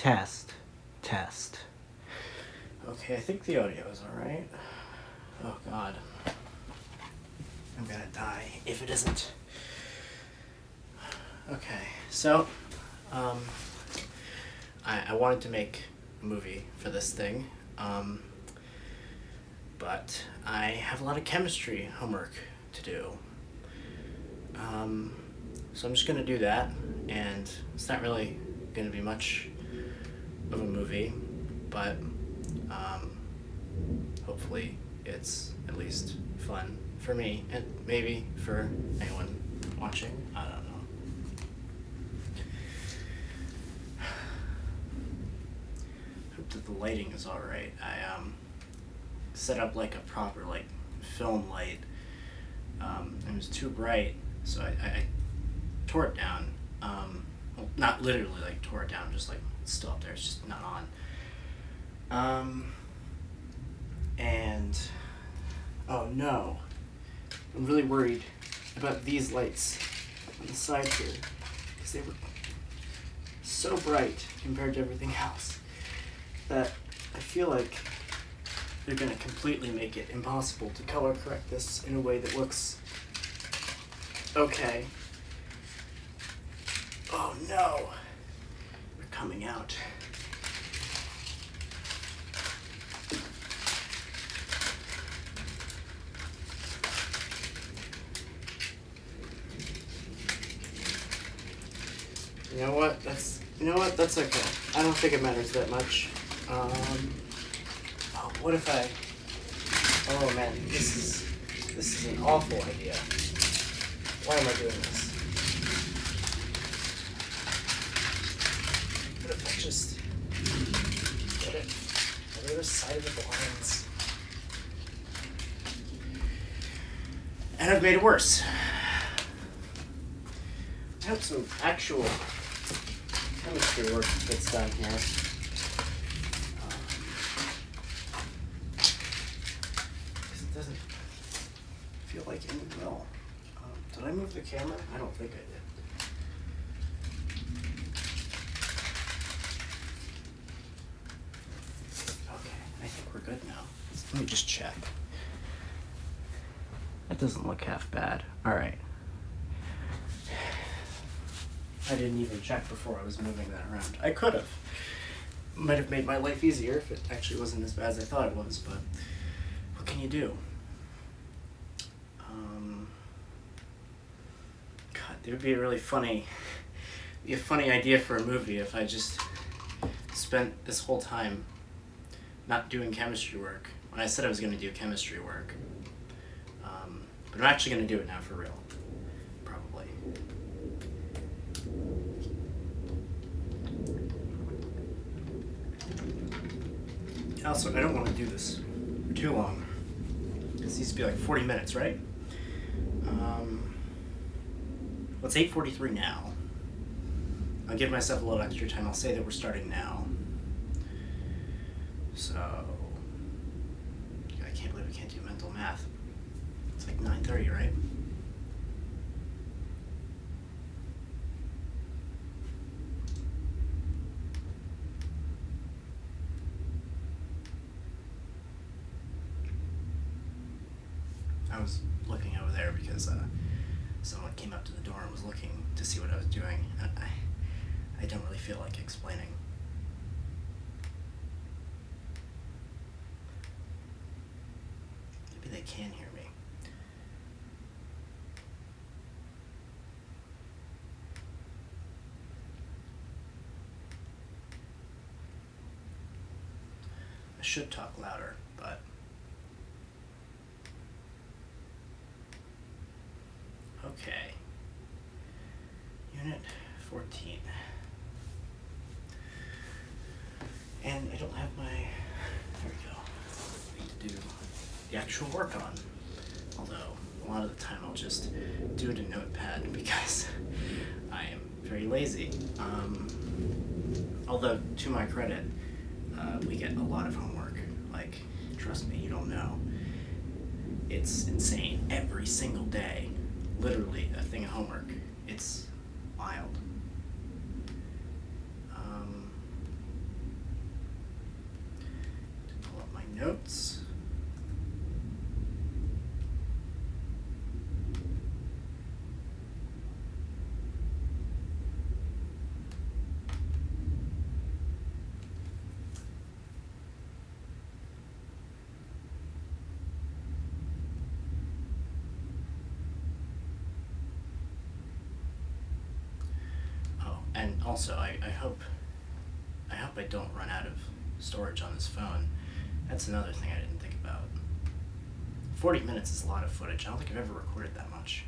Test. Test. Okay, I think the audio is alright. Oh god. I'm gonna die if it isn't. Okay, so, I wanted to make a movie for this thing, but I have a lot of chemistry homework to do. So I'm just gonna do that, and it's not really gonna be much of a movie, but hopefully it's at least fun for me, and maybe for anyone watching. I don't know. Hope that the lighting is alright. I set up like a proper like film light. It was too bright, so I tore it down. Well, not literally like tore it down, just like it's still up there, it's just not on. And oh no, I'm really worried about these lights on the side here, because they were so bright compared to everything else that I feel like they're gonna completely make it impossible to color correct this in a way that looks okay. Oh no, they're coming out. You know what? That's okay. I don't think it matters that much. Oh, what if I? Oh man, this is an awful idea. Why am I doing this? What if I just get it on the other side of the blinds? And I've made it worse. I hope some actual chemistry work gets done here. Because it doesn't feel like any will. Did I move the camera? I don't think I did. Okay, I think we're good now. Let me just check. That doesn't look half bad. Alright. I didn't even check before I was moving that around. I could have. Might have made my life easier if it actually wasn't as bad as I thought it was, but what can you do? God, it would be a funny idea for a movie if I just spent this whole time not doing chemistry work when I said I was going to do chemistry work. But I'm actually going to do it now for real. Probably. Also, I don't want to do this for too long. This needs to be like 40 minutes, right? Well, it's 8:43 now. I'll give myself a little extra time. I'll say that we're starting now. So, I can't believe I can't do mental math. It's like 9:30, right? I was looking over there because someone came up to the door and was looking to see what I was doing. And I don't really feel like explaining. Maybe they can hear me. I should talk louder, but okay. Unit 14. And I don't have my, there we go, I need to do the actual work on. Although, a lot of the time I'll just do it in Notepad because I am very lazy. Although, to my credit, we get a lot of homework. Like, trust me, you don't know. It's insane. Every single day, literally a thing of homework. It's wild. And also, I hope I don't run out of storage on this phone. That's another thing I didn't think about. 40 minutes is a lot of footage. I don't think I've ever recorded that much.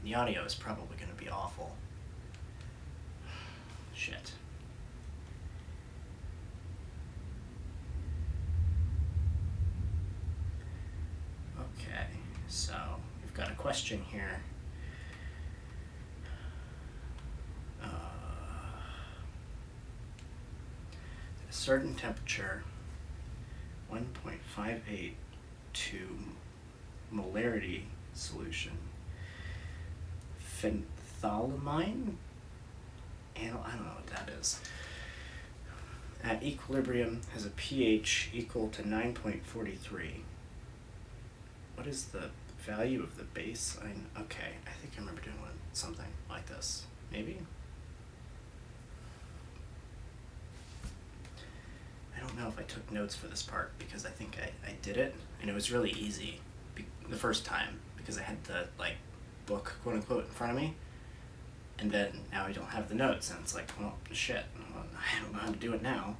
The audio is probably going to be awful. Shit. Okay, so we've got a question here. A certain temperature, 1.58 to molarity solution, phenethylamine? I don't know what that is. At equilibrium has a pH equal to 9.43. What is the value of the base? Okay, I think I remember doing something like this. Maybe? I don't know if I took notes for this part because I think I did it, and it was really easy the first time because I had the book, quote unquote, in front of me, and then now I don't have the notes, and it's like, well, shit, I don't know how to do it now.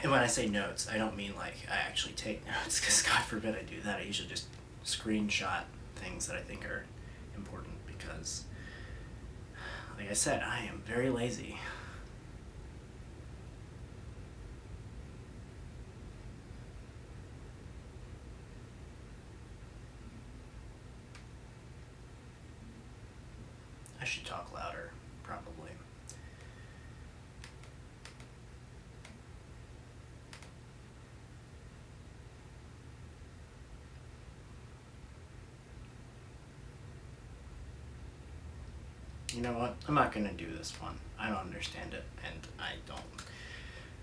And when I say notes, I don't mean I actually take notes, because God forbid I do that. I usually just screenshot things that I think are important because, like I said, I am very lazy. I should talk louder, probably. You know what? I'm not gonna do this one. I don't understand it, and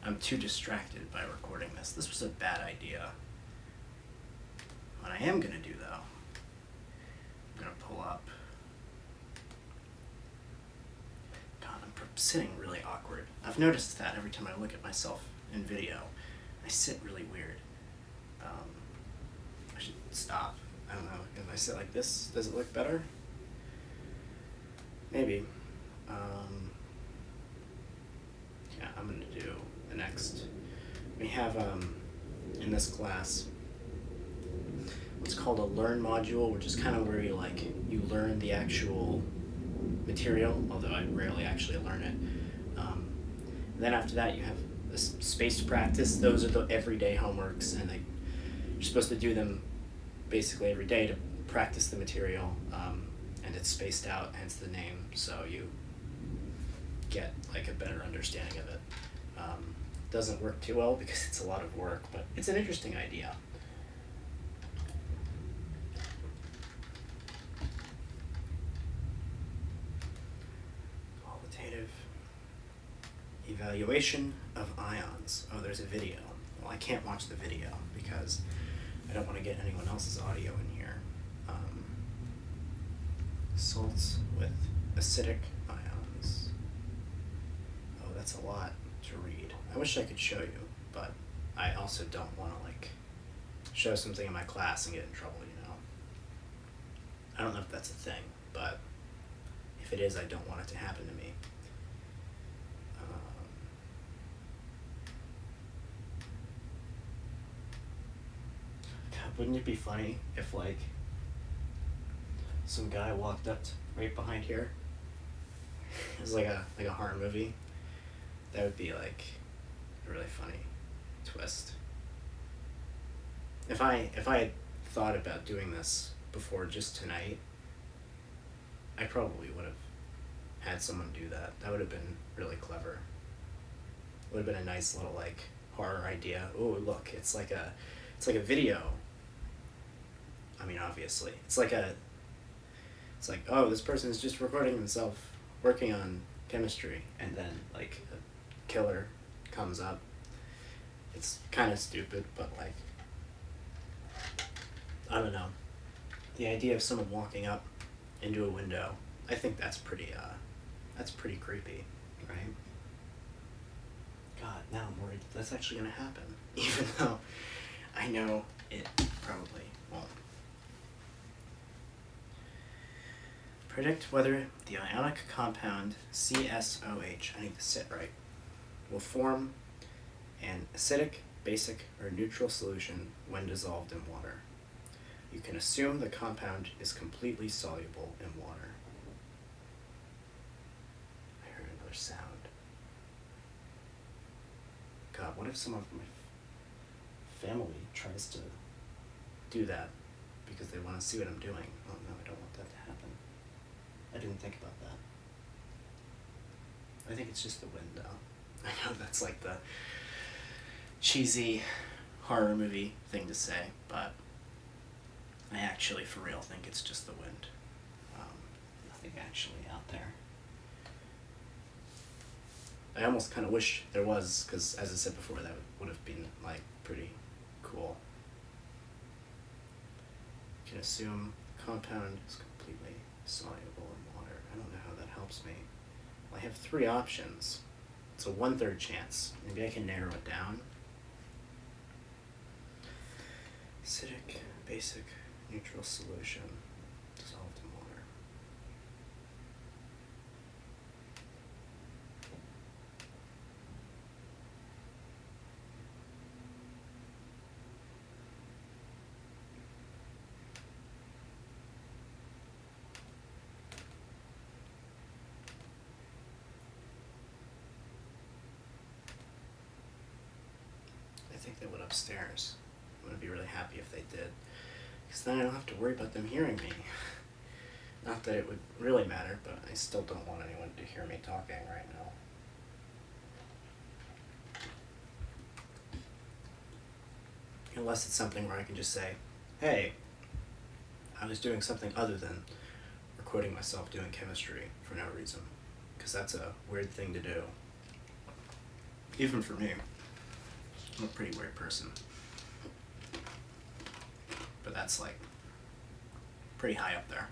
I'm too distracted by recording this. This was a bad idea. What I am gonna do, though, I'm gonna pull up. God, I'm sitting really awkward. I've noticed that every time I look at myself in video, I sit really weird. I should stop. I don't know. If I sit like this, does it look better? Maybe. Yeah, I'm gonna do the next. We have in this class what's called a learn module, which is kind of where you learn the actual material, although I rarely actually learn it. Then after that, you have a spaced practice. Those are the everyday homeworks, and you're supposed to do them basically every day to practice the material. And it's spaced out, hence the name, so you get a better understanding of it. Doesn't work too well because it's a lot of work, but it's an interesting idea. Qualitative evaluation of ions. Oh, there's a video. Well, I can't watch the video because I don't want to get anyone else's audio in here. Salts with acidic ions. Oh, that's a lot to read. I wish I could show you, but I also don't want to show something in my class and get in trouble, I don't know if that's a thing, but if it is, I don't want it to happen to me. God, wouldn't it be funny if some guy walked up right behind here? It was like a horror movie. That would be a really funny twist. If I had thought about doing this before just tonight, I probably would have had someone do that. That would have been really clever. Would have been a nice little horror idea. Oh, look, it's like a video. I mean, obviously, it's oh, this person is just recording himself working on chemistry, and then a killer comes up, It's kind of stupid, but like, I don't know. The idea of someone walking up into a window, I think that's pretty creepy, right? God, now I'm worried that that's actually gonna happen, even though I know it probably won't. Predict whether the ionic compound CSOH, I need to sit right, will form an acidic, basic, or neutral solution when dissolved in water. You can assume the compound is completely soluble in water. I heard another sound. God, what if some of my family tries to do that because they want to see what I'm doing? Oh no, I don't want that to happen. I didn't think about that. I think it's just the wind, though. I know that's like the cheesy horror movie thing to say, but I actually, for real, think it's just the wind. Nothing actually out there. I almost kind of wish there was, because as I said before, that would have been like pretty cool. You can assume compound is completely soluble in water. I don't know how that helps me. Well, I have 3 options. It's a 1/3 chance. Maybe I can narrow it down. Acidic, basic, neutral solution dissolved in water. I think they went upstairs. I'm going to be really happy if they did, because then I don't have to worry about them hearing me. Not that it would really matter, but I still don't want anyone to hear me talking right now. Unless it's something where I can just say, hey, I was doing something other than recording myself doing chemistry for no reason, because that's a weird thing to do. Even for me. I'm a pretty weird person. But that's like pretty high up there.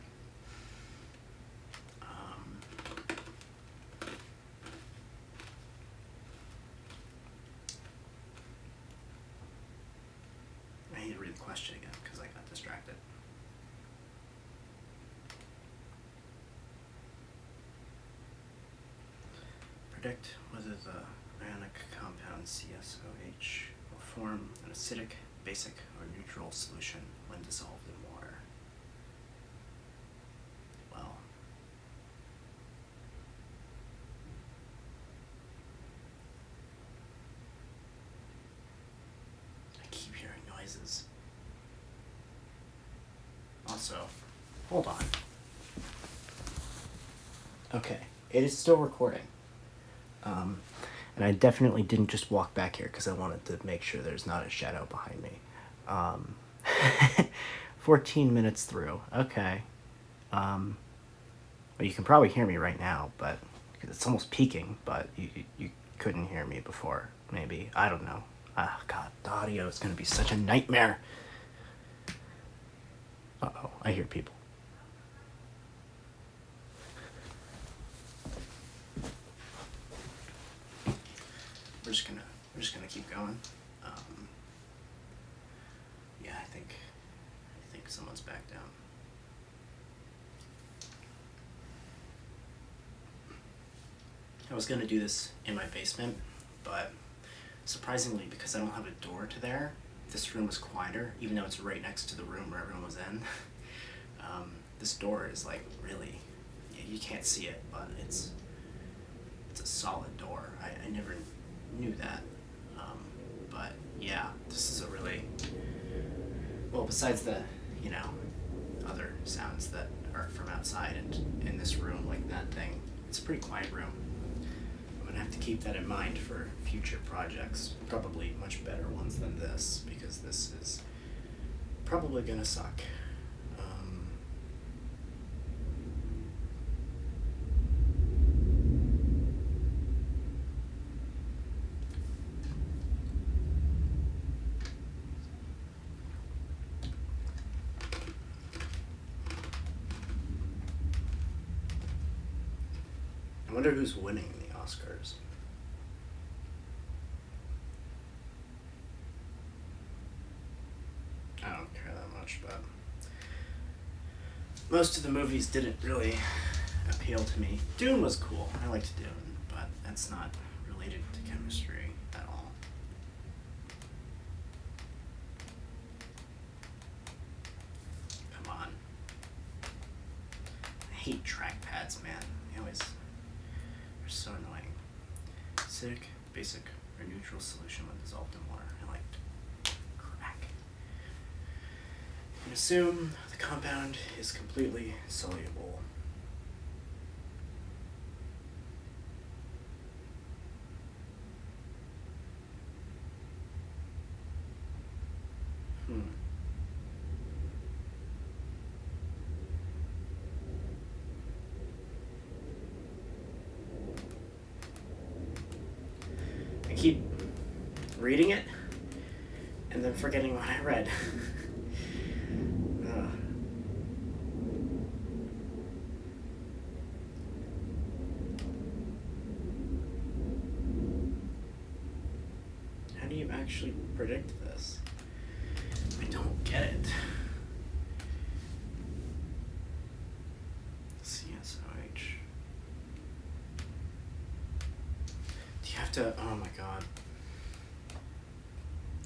I need to read the question again because I got distracted. Predict whether the ionic compound CSOH will form an acidic, basic, or neutral solution when dissolved in water. Well, I keep hearing noises. Also, hold on. Okay, it is still recording. And I definitely didn't just walk back here because I wanted to make sure there's not a shadow behind me. 14 minutes through. Okay. Well, you can probably hear me right now, but it's almost peaking, but you couldn't hear me before, maybe. I don't know. God, the audio is going to be such a nightmare. Uh-oh, I hear people. We're just gonna keep going. Yeah, I think someone's back down. I was gonna do this in my basement, but surprisingly, because I don't have a door to there, this room was quieter, even though it's right next to the room where everyone was in. This door is like really, you can't see it, but it's a solid door. I never knew that. But yeah, this is a really, well, besides the, other sounds that are from outside and in this room, like that thing, it's a pretty quiet room. I'm gonna have to keep that in mind for future projects, probably much better ones than this, because this is probably gonna suck. I wonder who's winning the Oscars. I don't care that much, but most of the movies didn't really appeal to me. Dune was cool. I liked Dune, but that's not related to chemistry at all. Come on. I hate trackpads, man. They always are so annoying. Acidic, basic, or neutral solution when dissolved in water. I liked crack. You can assume the compound is completely soluble. I keep reading it and then forgetting what I read. How do you actually predict this? I don't get it. CSOH. Do you have to, oh my god.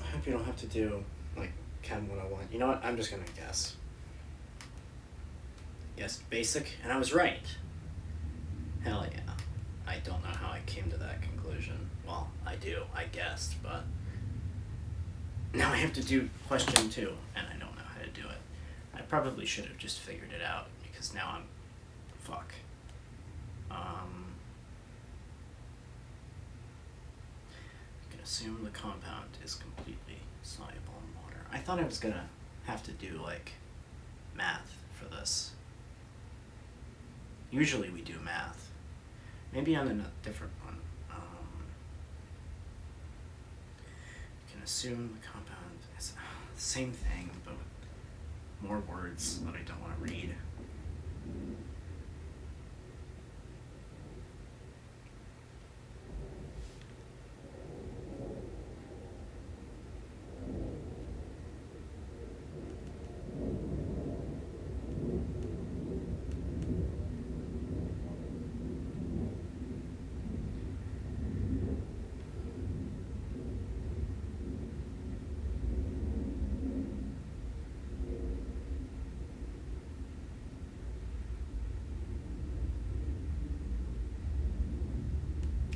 I hope you don't have to do, like, Chem 101. You know what? I'm just gonna guess. Guessed basic, and I was right. Hell yeah. I don't know how I came to that conclusion. Well, I do, I guessed, but now I have to do question 2, and I don't know how to do it. I probably should have just figured it out, because now I'm... fuck. You can assume the compound is completely soluble in water. I thought I was gonna have to do, like, math for this. Usually we do math. Maybe on a different one. You can assume the compound is the same thing, but with more words that I don't want to read.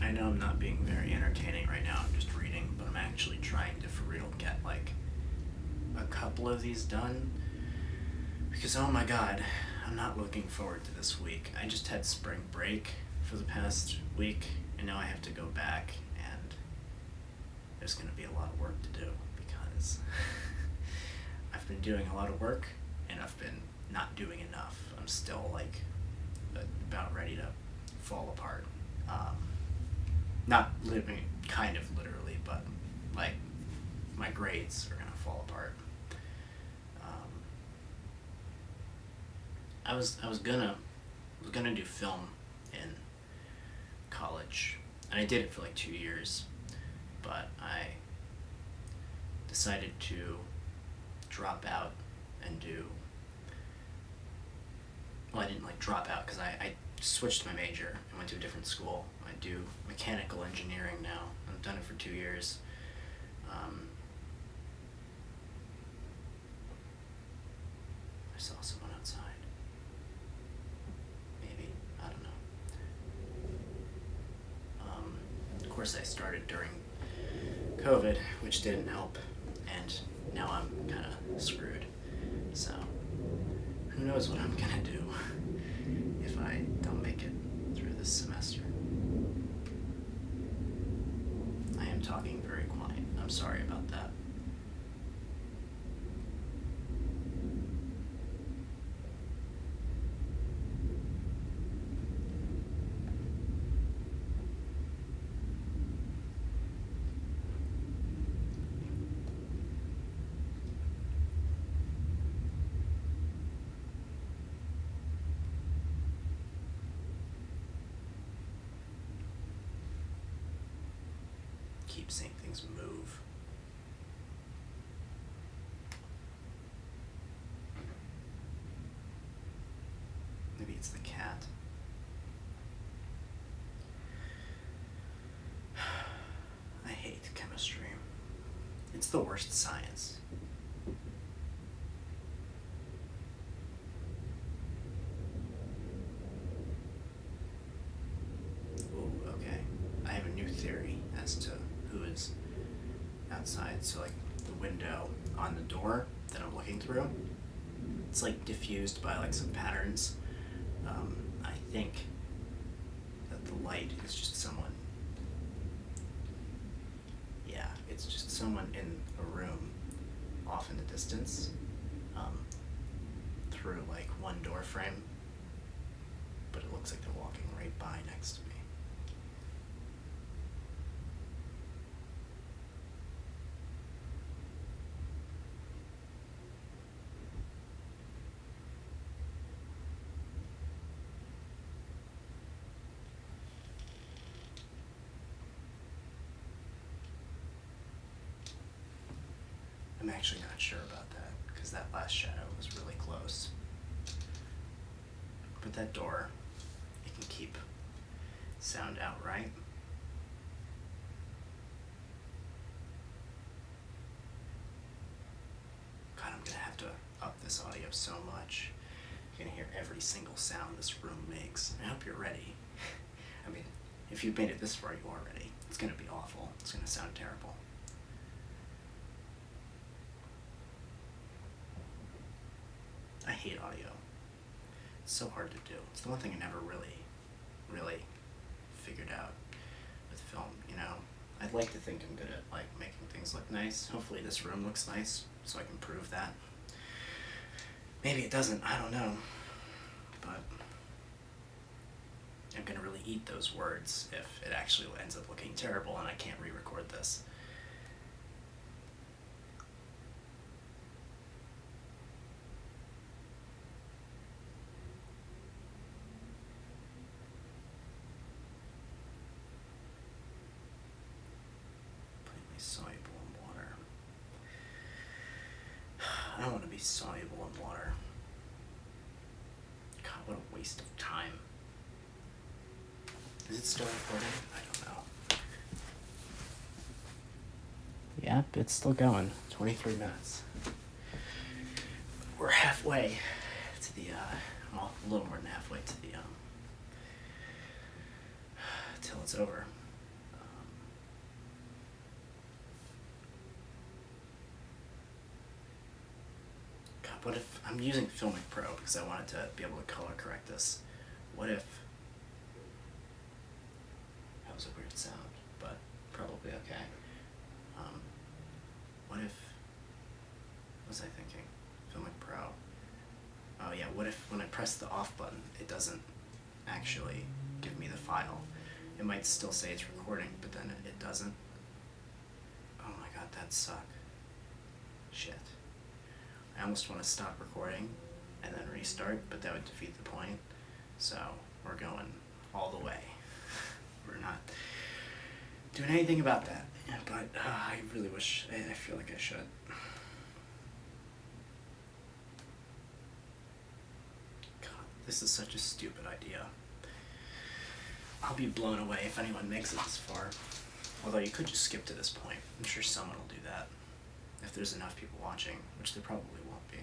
I know I'm not being very entertaining right now, I'm just reading, but I'm actually trying to, for real, get, like, a couple of these done, because, oh my god, I'm not looking forward to this week. I just had spring break for the past week, and now I have to go back, and there's gonna be a lot of work to do, because I've been doing a lot of work, and I've been not doing enough. I'm still, like, about ready to fall apart. Not living, kind of literally, but like my grades are gonna fall apart. I was gonna do film in college, and I did it for like 2 years, but I decided to drop out and do. Well, I didn't like drop out because I switched my major and went to a different school. I do mechanical engineering now. I've done it for 2 years. I saw someone outside. Maybe. I don't know. Of course, I started during COVID, which didn't help, and now I'm kind of screwed. So, who knows what I'm gonna do if I don't make it through this semester. I am talking very quiet. I'm sorry about that. keep seeing things move. Maybe it's the cat. I hate chemistry. It's the worst science. Ooh, okay. I have a new theory as to who is outside. So, like, the window on the door that I'm looking through, it's, like, diffused by, like, some patterns. I think that the light is just someone. Yeah, it's just someone in a room off in the distance, through, like, one door frame, but it looks like they're walking right by next to me. I'm actually not sure about that, because that last shadow was really close. But that door, it can keep sound out, right? God, I'm gonna have to up this audio so much. You're gonna hear every single sound this room makes. I hope you're ready. I mean, if you've made it this far, you are ready. It's gonna be awful. It's gonna sound terrible. I hate audio. It's so hard to do. It's the one thing I never really figured out with film, you know? I'd like to think I'm good at, like, making things look nice. Hopefully this room looks nice, so I can prove that. Maybe it doesn't, I don't know. But I'm gonna really eat those words if it actually ends up looking terrible and I can't re-record this. Soluble in water. I don't want to be soluble in water. God, what a waste of time. Is it still recording? I don't know. Yep, it's still going. 23 minutes. We're halfway to the, well, a little more than halfway to the, till it's over. What if I'm using Filmic Pro because I wanted to be able to color correct this? What if that was a weird sound, but probably okay. What if, what was I thinking? Filmic Pro. Oh yeah, what if when I press the off button, it doesn't actually give me the file? It might still say it's recording, but then it doesn't. Oh my god, that'd suck. Shit. I almost want to stop recording and then restart, but that would defeat the point. So we're going all the way. We're not doing anything about that. But I really wish, I feel like I should. God, this is such a stupid idea. I'll be blown away if anyone makes it this far. Although you could just skip to this point. I'm sure someone will do that. If there's enough people watching, which there probably won't be.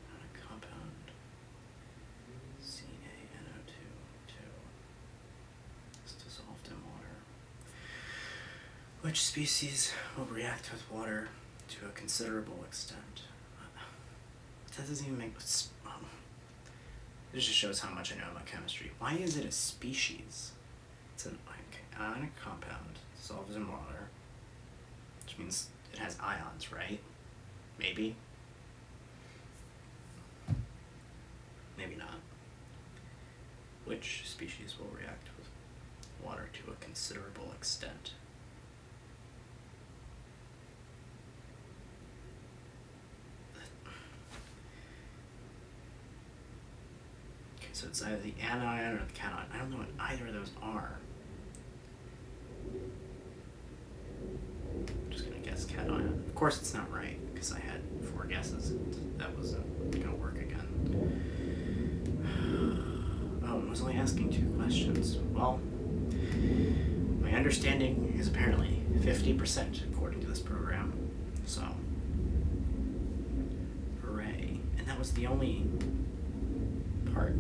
On a compound CaNO2 is dissolved in water. Which species will react with water to a considerable extent? That doesn't even make this just shows how much I know about chemistry. Why is it a species? It's an ionic compound, dissolves in water, which means it has ions, right? Maybe. Maybe not. Which species will react with water to a considerable extent? So it's either the anion or the cation. I don't know what either of those are. I'm just gonna guess cation. Of course it's not right, because I had 4 guesses and that wasn't gonna work again. Oh, I was only asking 2 questions. Well, my understanding is apparently 50% according to this program. So, hooray. And that was the only part.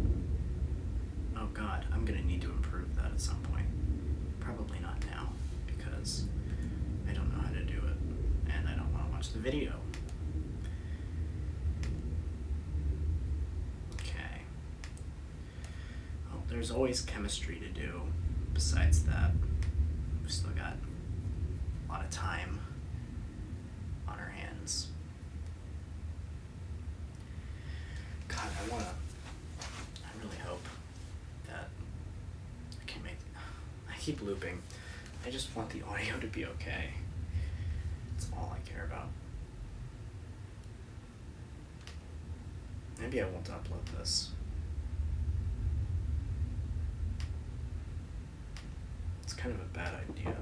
Oh god, I'm gonna need to improve that at some point. Probably not now, because I don't know how to do it, and I don't want to watch the video. Okay. Well, there's always chemistry to do besides that. We've still got a lot of time on our hands. God, I really hope that I can make, I keep looping. I just want the audio to be okay. That's all I care about. Maybe I won't upload this. It's kind of a bad idea.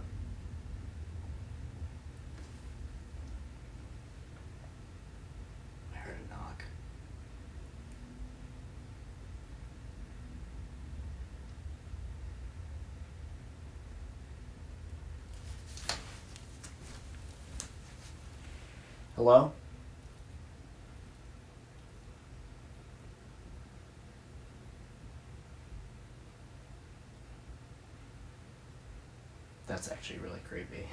I heard a knock. Hello? That's actually really creepy.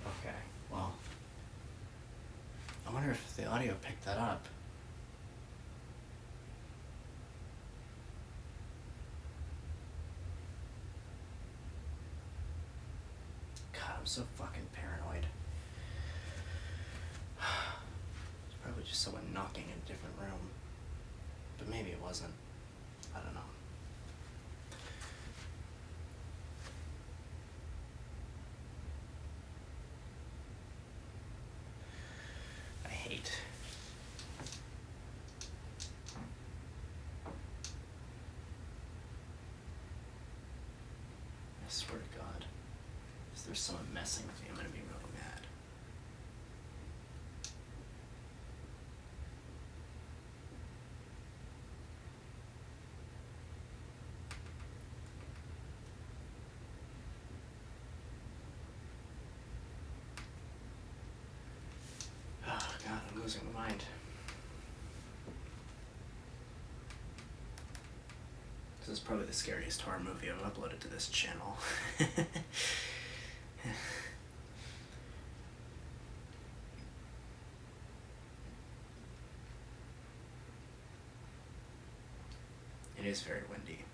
Okay, well, I wonder if the audio picked that up. God, I'm so fucking paranoid. It's probably just someone knocking in a different room. But maybe it wasn't. I don't know. I hate. I swear to God, if there's someone messing with me, I'm gonna be really mad. Oh God, I'm losing my mind. This is probably the scariest horror movie I've uploaded to this channel. It is very windy.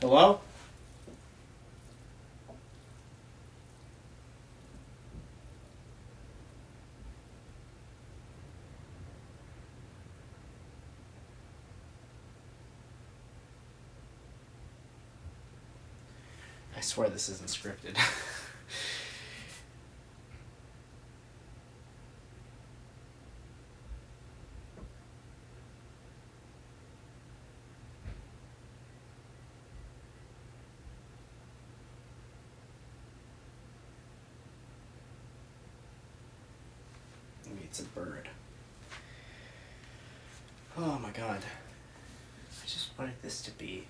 Hello? I swear this isn't scripted. Maybe it's a bird. Oh my God. I just wanted this to be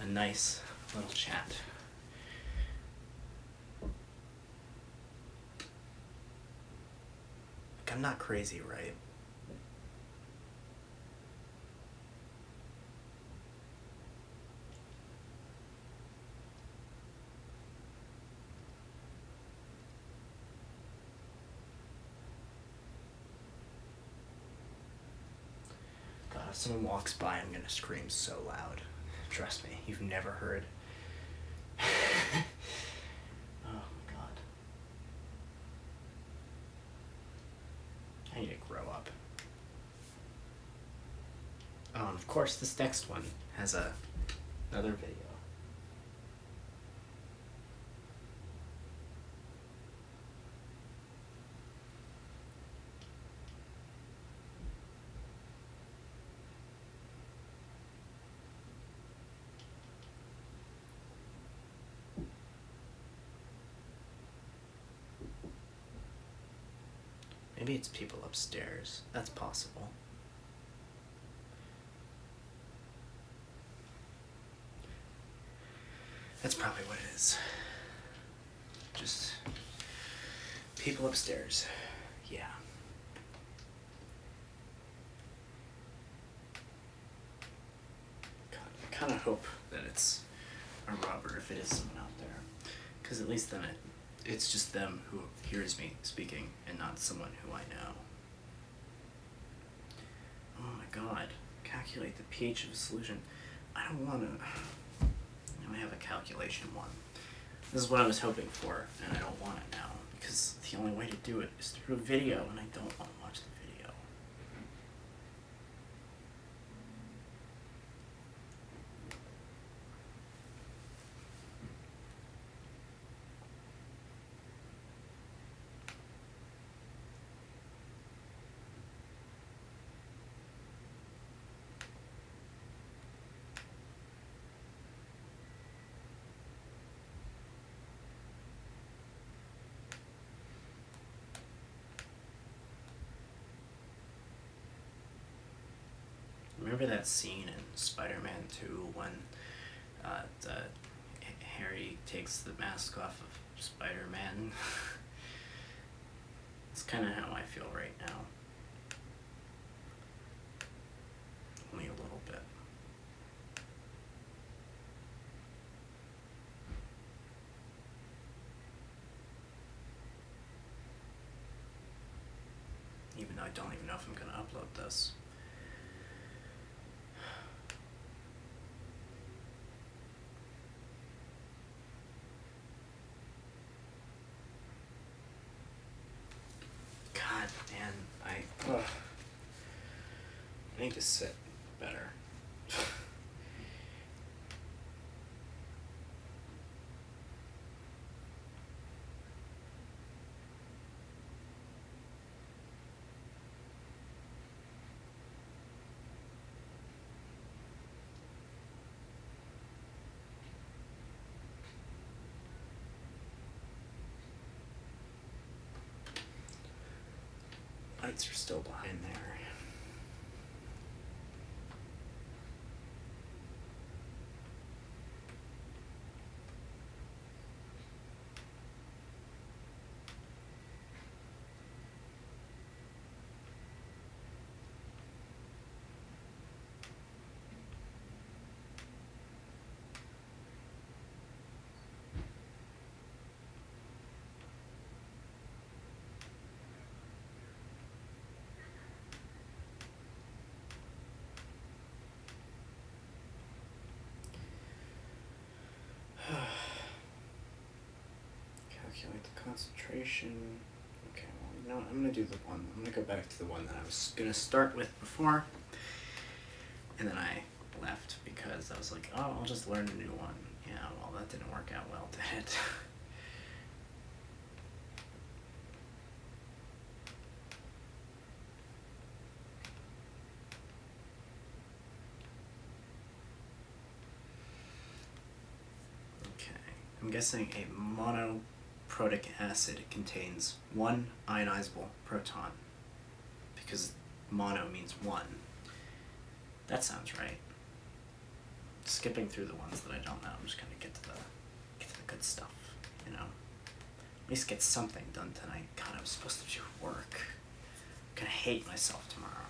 a nice little chat. Like, I'm not crazy, right? God, if someone walks by, I'm gonna scream so loud. Trust me, you've never heard. Oh God. I need to grow up. Oh, and of course this next one has a Another video. Maybe it's people upstairs. That's possible. That's probably what it is. Just people upstairs. Yeah. God, I kind of hope that it's a robber if it is someone out there. Because at least then it's just them who hears me speaking and not someone who I know. Oh my god. Calculate the pH of a solution. I don't want to... I have a calculation one. This is what I was hoping for, and I don't want it now, because the only way to do it is through a video, and I don't want to watch the video. Remember that scene in Spider-Man 2 when Harry takes the mask off of Spider-Man? It's kind of how I feel right now. Only a little bit. Even though I don't even know if I'm going to upload this. God, man, I need to sit better. Lights are still behind there. Calculate the concentration. Okay, well, you know what? I'm gonna do the one. I'm gonna go back to the one that I was gonna start with before, and then I left because I was like, oh, I'll just learn a new one. Yeah, well, that didn't work out well, did it? I'm guessing a monoprotic acid contains one ionizable proton, because mono means one. That sounds right. Skipping through the ones that I don't know, I'm just gonna get to the good stuff, you know. At least get something done tonight. God, I was supposed to do work. I'm gonna hate myself tomorrow.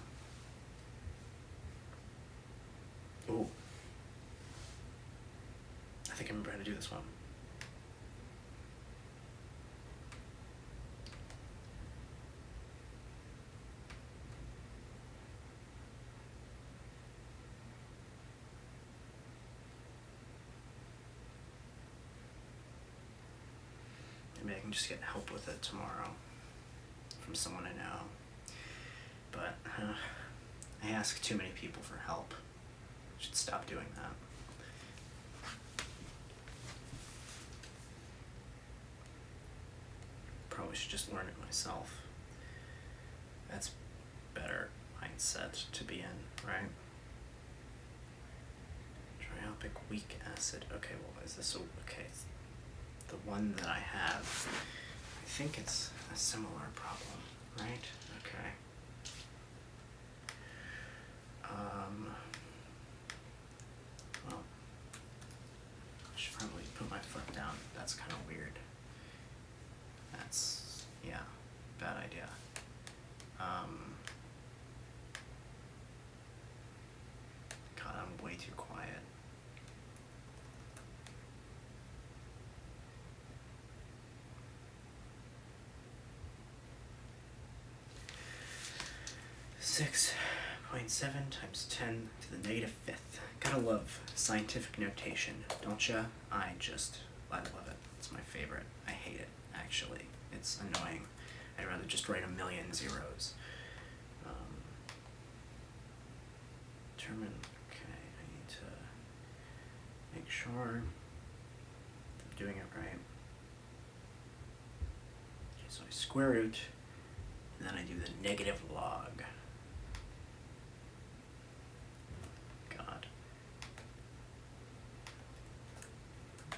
Ooh. I think I remember how to do this one. Maybe I can just get help with it tomorrow from someone I know. But I ask too many people for help. I should stop doing that. probably should just learn it myself. That's better mindset to be in, right? Triopic weak acid. Okay, well, is this okay? The one that I have, I think it's a similar problem, right? Okay. Well, I should probably put my foot down. That's kind of weird. That's, yeah, bad idea. God, I'm way too quiet. Six 0.7 times 10 to the negative fifth. Gotta love scientific notation, don't ya? I love it. It's my favorite. I hate it, actually. It's annoying. I'd rather just write a million zeros. Determine, okay, I need to make sure I'm doing it right. Okay, so I square root, and then I do the negative log.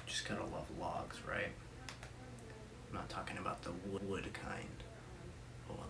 Just gotta love logs, right? I'm not talking about the wood kind. Oh,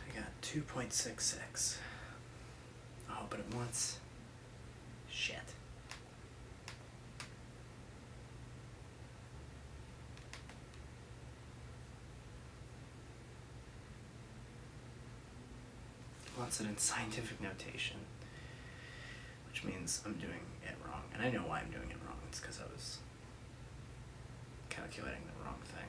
I got 2.66. I'll open it once. Shit. Wants it in scientific notation, which means I'm doing it wrong. And I know why I'm doing it wrong. It's because I was calculating the wrong thing.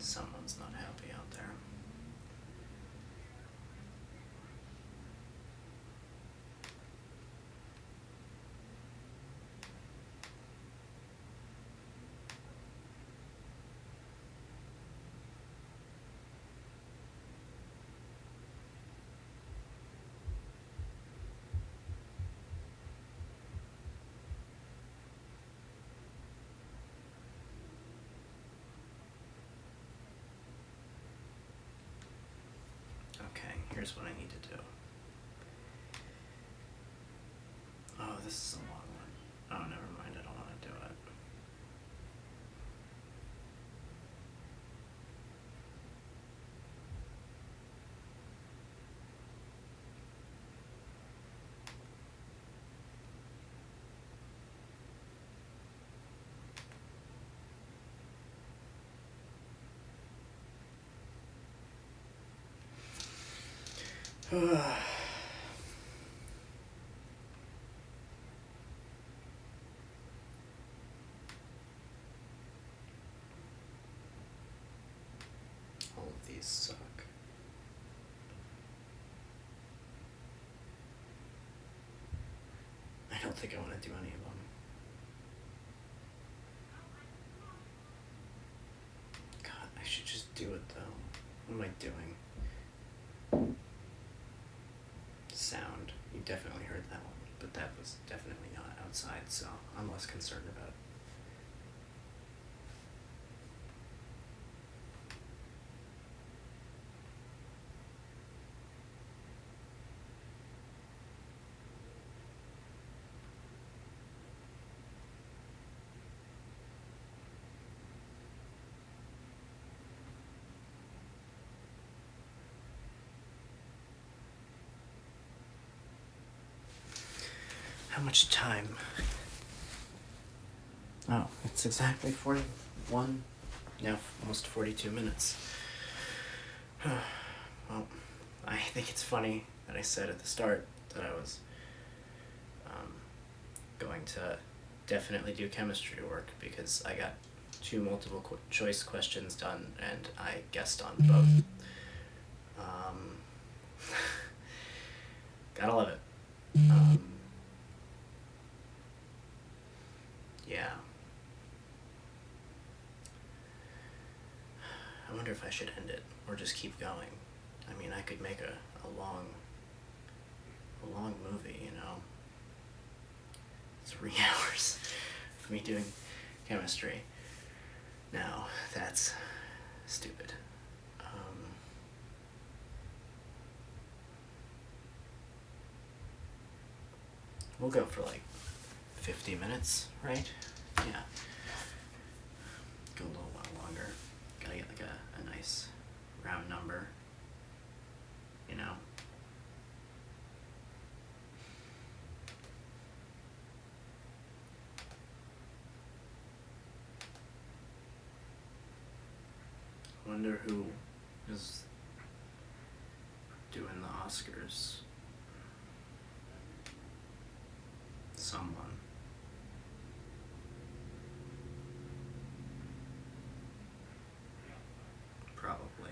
Someone's not happy out there. Okay, here's what I need to do. Oh, this is a long one. Oh, never mind, I don't want to do it. All of these suck. don't think I want to do any of them. God, I should just do it though. What am I doing? Sound. You definitely heard that one, but that was definitely not outside, so I'm less concerned about it. How much time? Oh, it's exactly 41, now almost 42 minutes. Well, I think it's funny that I said at the start that I was going to definitely do chemistry work because I got 2 multiple choice questions done and I guessed on both. Gotta love it. Yeah. I wonder if I should end it or just keep going. I mean, I could make a long movie, you know. 3 hours of me doing chemistry. Now, that's stupid. We'll go for like 50 minutes, right? Yeah. Go a little while longer. Gotta get like a nice round number, you know? I wonder who is doing the Oscars. Someone. Probably.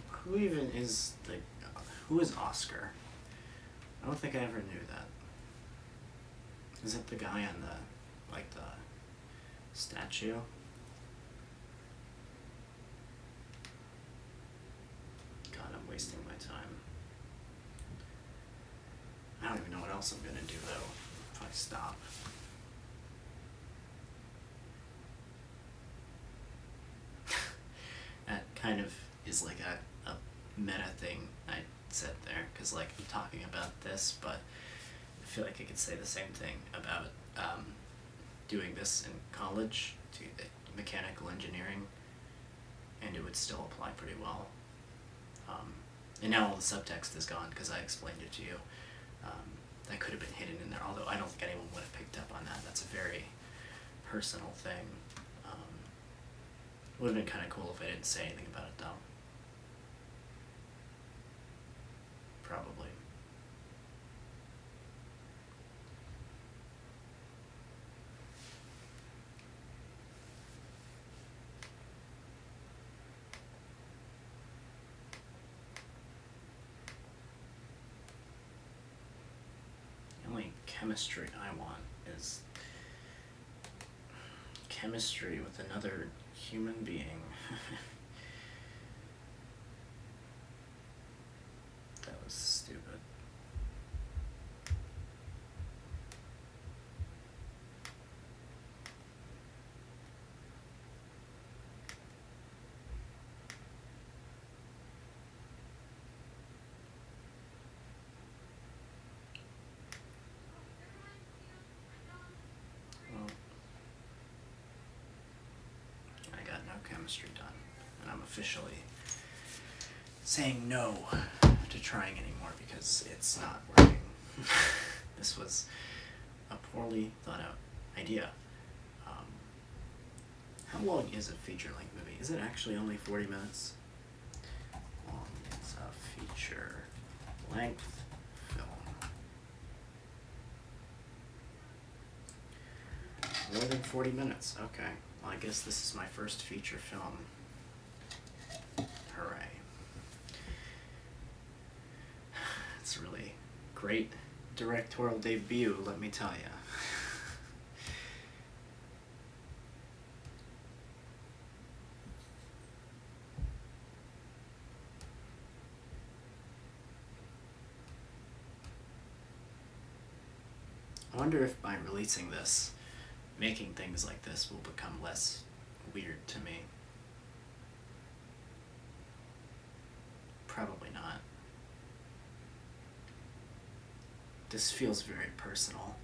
Who even is who is Oscar? I don't think I ever knew that. Is it the guy on the statue? God, I'm wasting my time. I don't even know what else I'm gonna do though, if I stop. That kind of is like a meta thing I said there, because like I'm talking about this, but I feel like I could say the same thing about doing this in college, to mechanical engineering, and it would still apply pretty well. And now all the subtext is gone because I explained it to you. That could have been hidden in there, although I don't think anyone would have picked up on that. That's a very personal thing. It would have been kind of cool if I didn't say anything about it, though. Probably. The only chemistry I want is chemistry with another human being. That was stupid. Well, I got no chemistry done, and I'm officially saying no to trying anymore because it's not working. This was a poorly thought out idea. How long is a feature-length movie? Is it actually only 40 minutes? How long is a feature-length film? More than 40 minutes. Okay. Well, I guess this is my first feature film. Hooray. It's a really great directorial debut, let me tell ya. I wonder if by releasing this, making things like this will become less weird to me. Probably not. This feels very personal.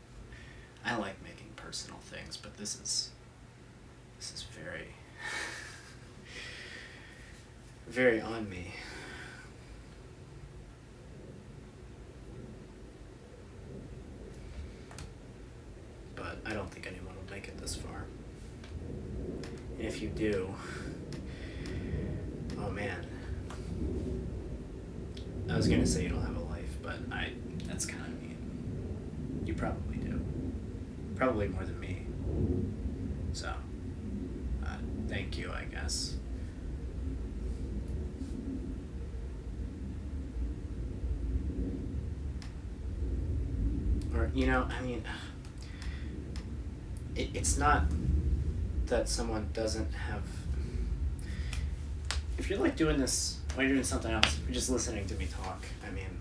I like making personal things, but this is very, very on me. But I don't think anyone will make it this far. And if you do, oh man. I was gonna say you don't have a life, but that's kind of mean. You probably do. Probably more than me. So, thank you, I guess. Or, I mean, it's not that someone doesn't have... If you're like doing this while you're doing something else, if you're just listening to me talk, I mean,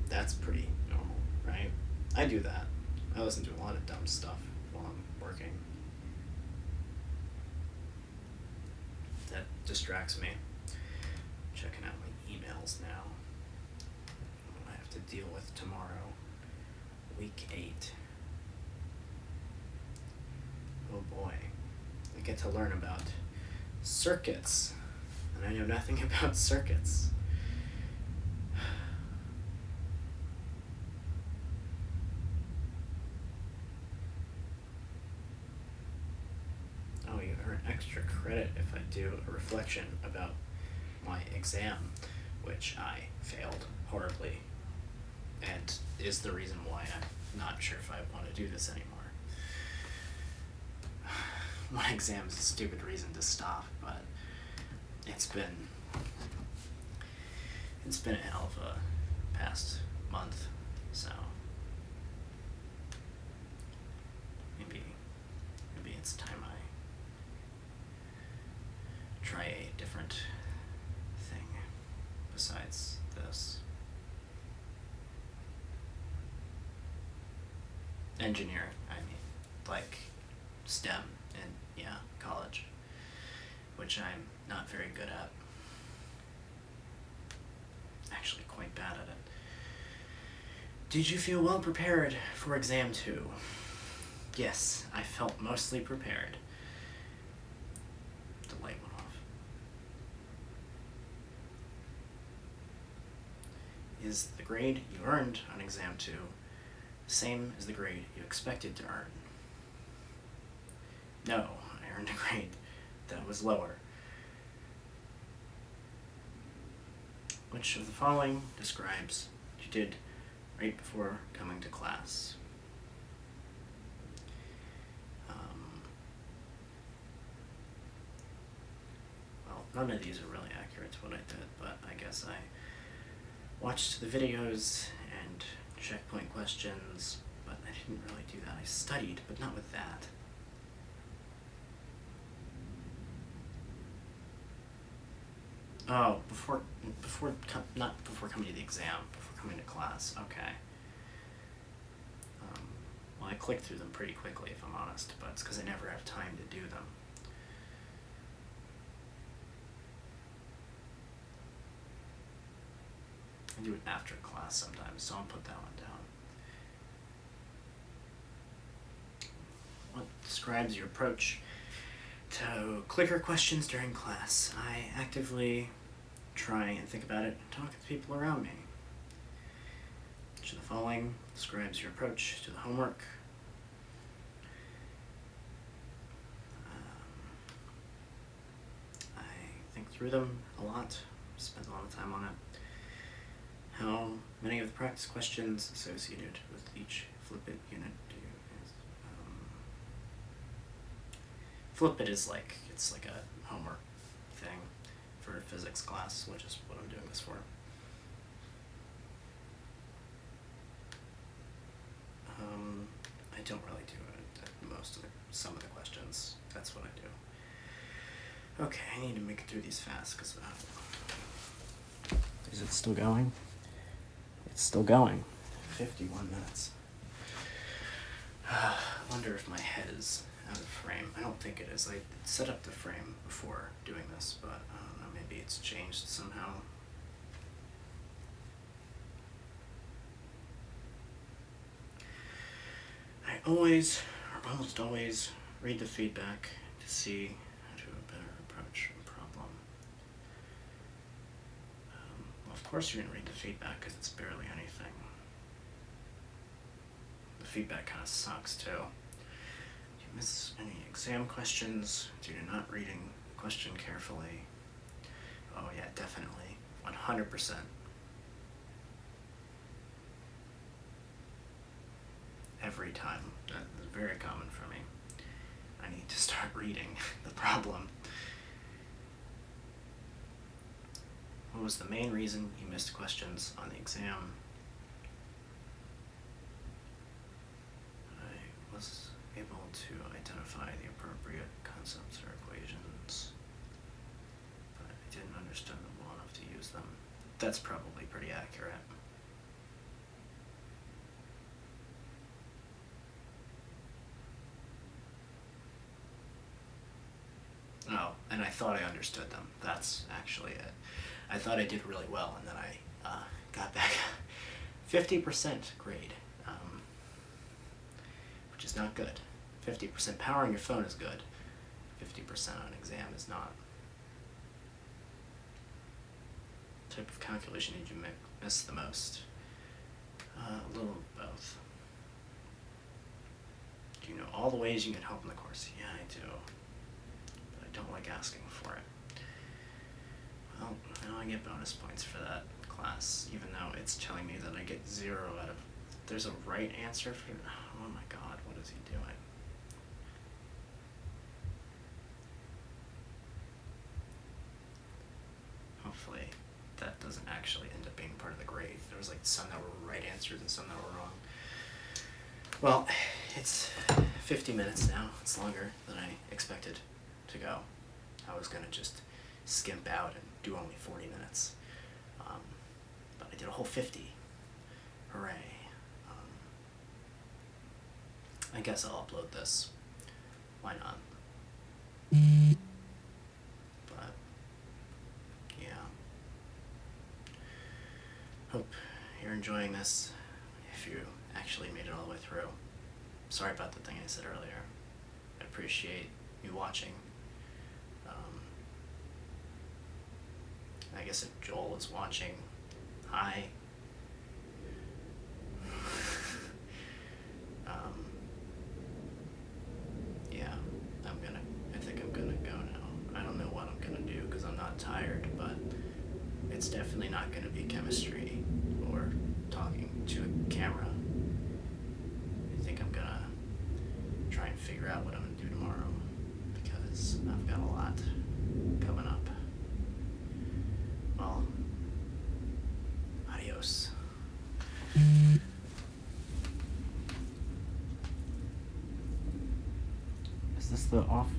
that's pretty normal, right? I do that. I listen to a lot of dumb stuff while I'm working. That distracts me. Checking out my emails now. What I have to deal with tomorrow. Week 8. Oh boy. I get to learn about circuits. And I know nothing about circuits. Oh, you earn extra credit if I do a reflection about my exam, which I failed horribly, and is the reason why I'm not sure if I want to do this anymore. One exam is a stupid reason to stop, but it's been a hell of a past month, so maybe it's time I try a different thing besides this. Engineering, I mean, like STEM in, college, which I'm not very good at. Actually quite bad at it. Did you feel well prepared for exam 2? Yes, I felt mostly prepared. The light went off. Is the grade you earned on exam 2 the same as the grade you expected to earn? No, I earned a grade that was lower. Which of the following describes what you did right before coming to class? Well, none of these are really accurate to what I did, but I guess I watched the videos and checkpoint questions, but I didn't really do that. I studied, but not with that. Oh, not before coming to the exam, before coming to class, okay. Well, I clicked through them pretty quickly, if I'm honest, but it's because I never have time to do them. I do it after class sometimes, so I'll put that one down. What describes your approach to clicker questions during class? I actively try and think about it and talk to the people around me. Which of the following describes your approach to the homework? I think through them a lot, spend a lot of time on it. How many of the practice questions associated with each flippant unit do you Flip it is like, it's like a homework thing for a physics class, which is what I'm doing this for. I don't really do it at some of the questions. That's what I do. Okay, I need to make it through these fast, because is it still going? It's still going. 51 minutes. I wonder if my head is out of frame. I don't think it is. I set up the frame before doing this, but I don't know, maybe it's changed somehow. I always, or almost always, read the feedback to see how to better approach a problem. Well, of course you're going to read the feedback because it's barely anything. The feedback kind of sucks too. Do you miss any exam questions due to not reading the question carefully? Oh yeah, definitely. 100%. Every time. That is very common for me. I need to start reading the problem. What was the main reason you missed questions on the exam? I was able to identify the appropriate concepts or equations, but I didn't understand them well enough to use them. That's probably pretty accurate. Oh, and I thought I understood them. That's actually it. I thought I did really well, and then I got back 50% grade, which is not good. 50% power on your phone is good. 50% on an exam is not. What type of calculation did you miss the most? A little of both. Do you know all the ways you can help in the course? Yeah, I do. Don't like asking for it. Well, I know I get bonus points for that class, even though it's telling me that I get 0 out of... There's a right answer for... Oh my god, what is he doing? Hopefully that doesn't actually end up being part of the grade. There was like some that were right answers and some that were wrong. Well, it's 50 minutes now. It's longer than I expected to go. I was gonna just skimp out and do only 40 minutes, but I did a whole 50. Hooray. I guess I'll upload this. Why not? But yeah, hope you're enjoying this if you actually made it all the way through. Sorry about the thing I said earlier. I appreciate you watching. I guess if Joel is watching, hi. Yeah, I think I'm gonna go now. I don't know what I'm gonna do because I'm not tired, but it's definitely not gonna be chemistry or talking to a camera. I think I'm gonna try and figure out what I'm gonna do tomorrow because I've got a lot coming up. Well, adios. Is this the off?